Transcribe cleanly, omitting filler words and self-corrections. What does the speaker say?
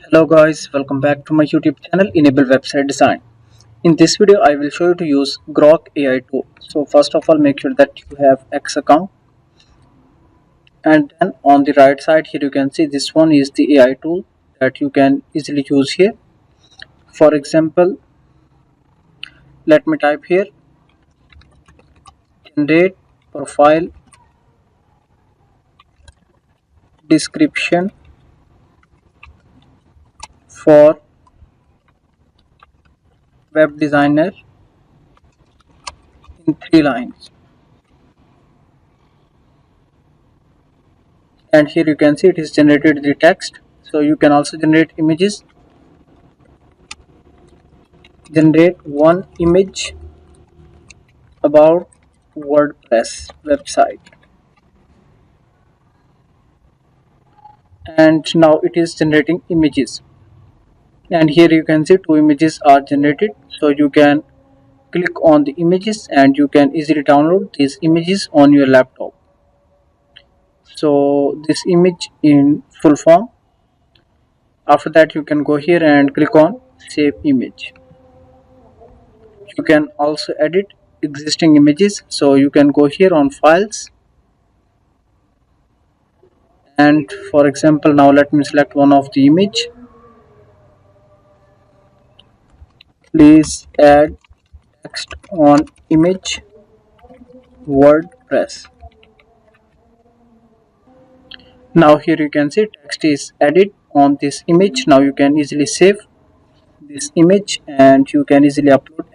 Hello guys, welcome back to my YouTube channel Enable Website Design. In this video I will show you to use Grok AI tool. So first of all, make sure that you have X account, and then on the right side here you can see this one is the AI tool that you can easily use here. For example, let me type here generate profile description for web designer in 3 lines. And here you can see it is generated the text. So you can also generate images. Generate one image about WordPress website, and now it is generating images, and here you can see two images are generated. So you can click on the images and you can easily download these images on your laptop. So this image in full form. After that you can go here and click on save image. You can also edit existing images, so you can go here on files, and for example now let me select one of the image. Please add text on image WordPress. Now here you can see text is added on this image. Now you can easily save this image and you can easily upload